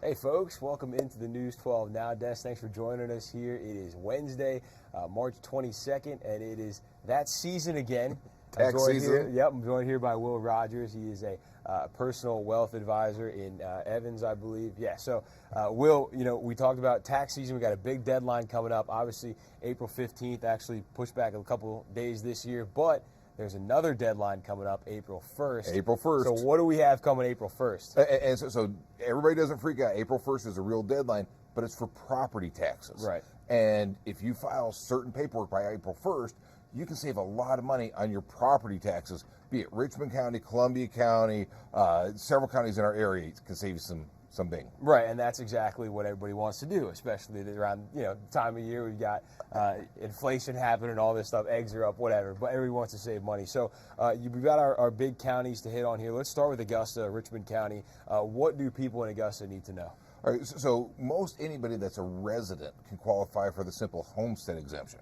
Hey folks, welcome into the News 12 Now Desk. Thanks for joining us here. It is Wednesday, March 22nd, and it is that season again. Tax season. I'm joined here by Will Rogers. He is a personal wealth advisor in Evans, I believe. Yeah, so Will, we talked about tax season. We got a big deadline coming up. Obviously, April 15th, actually pushed back a couple days this year, but there's another deadline coming up April 1st. April 1st. So what do we have coming April 1st? And so everybody doesn't freak out. April 1st is a real deadline, but it's for property taxes. Right. And if you file certain paperwork by April 1st, you can save a lot of money on your property taxes, be it Richmond County, Columbia County, several counties in our area can save you some big. Right, and that's exactly what everybody wants to do, especially around the time of year we've got inflation happening, all this stuff, eggs are up, whatever. But everybody wants to save money. So we've got our big counties to hit on here. Let's start with Augusta, Richmond County. What do people in Augusta need to know? All right, so most anybody that's a resident can qualify for the simple homestead exemption.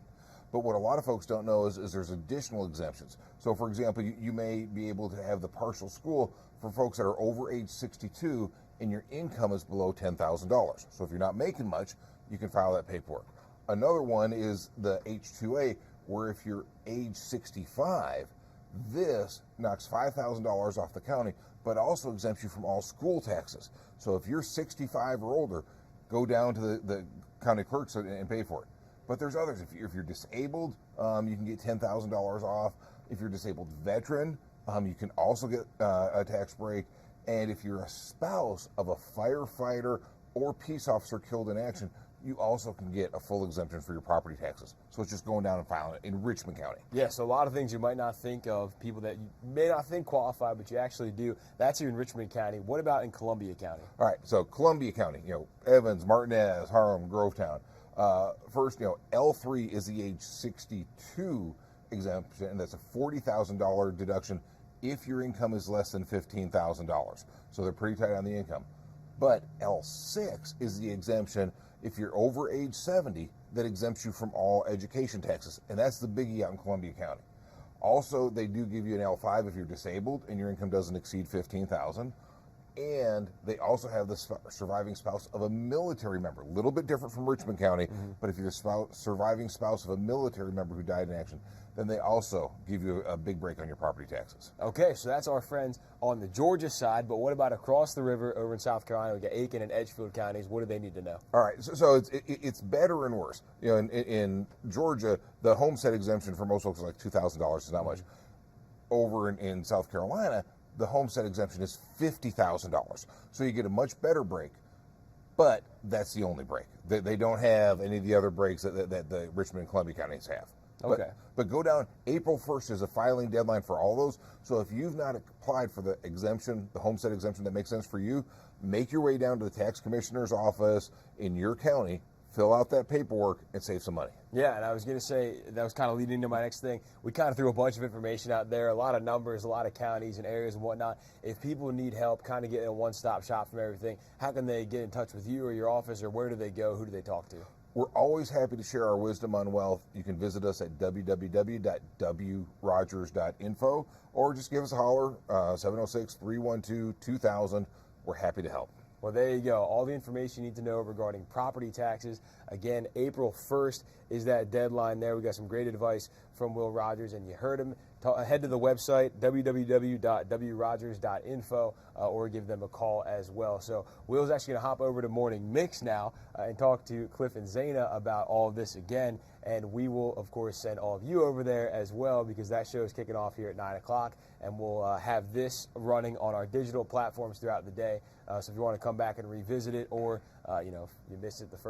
But what a lot of folks don't know is there's additional exemptions. So, for example, you may be able to have the partial school for folks that are over age 62 and your income is below $10,000. So if you're not making much, you can file that paperwork. Another one is the H-2A, where if you're age 65, this knocks $5,000 off the county, but also exempts you from all school taxes. So if you're 65 or older, go down to the county clerks and pay for it. But there's others. If you're disabled, you can get $10,000 off. If you're a disabled veteran, you can also get a tax break. And if you're a spouse of a firefighter or peace officer killed in action, you also can get a full exemption for your property taxes. So it's just going down and filing it in Richmond County. Yes, a lot of things you might not think of, people that you may not think qualify, but you actually do. That's here in Richmond County. What about in Columbia County? All right, so Columbia County, Evans, Martinez, Harlem, Grovetown. First, L3 is the age 62 exemption, and that's a $40,000 deduction if your income is less than $15,000. So they're pretty tight on the income. But L6 is the exemption if you're over age 70 that exempts you from all education taxes, and that's the biggie out in Columbia County. Also, they do give you an L5 if you're disabled and your income doesn't exceed $15,000. And they also have the surviving spouse of a military member. A little bit different from Richmond County, but if you're the surviving spouse of a military member who died in action, then they also give you a big break on your property taxes. Okay, so that's our friends on the Georgia side, but what about across the river over in South Carolina? We got Aiken and Edgefield counties. What do they need to know? All right, so it's better and worse. In Georgia, the homestead exemption for most folks is like $2,000. It's not much. Over in South Carolina, the homestead exemption is $50,000. So you get a much better break, but that's the only break. They don't have any of the other breaks that the Richmond and Columbia counties have. Okay. But go down, April 1st is a filing deadline for all those. So if you've not applied for the exemption, the homestead exemption that makes sense for you, make your way down to the tax commissioner's office in your county, fill out that paperwork, and save some money. Yeah, and I was going to say, that was kind of leading into my next thing. We kind of threw a bunch of information out there, a lot of numbers, a lot of counties and areas and whatnot. If people need help kind of getting a one-stop shop from everything, how can they get in touch with you or your office, or where do they go? Who do they talk to? We're always happy to share our wisdom on wealth. You can visit us at www.wrogers.info or just give us a holler, 706-312-2000. We're happy to help. Well, there you go. All the information you need to know regarding property taxes. Again, April 1st is that deadline there. We got some great advice from Will Rogers, and you heard him. Head to the website, www.wrogers.info, or give them a call as well. So Will's actually going to hop over to Morning Mix now and talk to Cliff and Zaina about all of this again. And we will, of course, send all of you over there as well, because that show is kicking off here at 9 o'clock. And we'll have this running on our digital platforms throughout the day. So if you want to come back and revisit it, or, if you missed it the first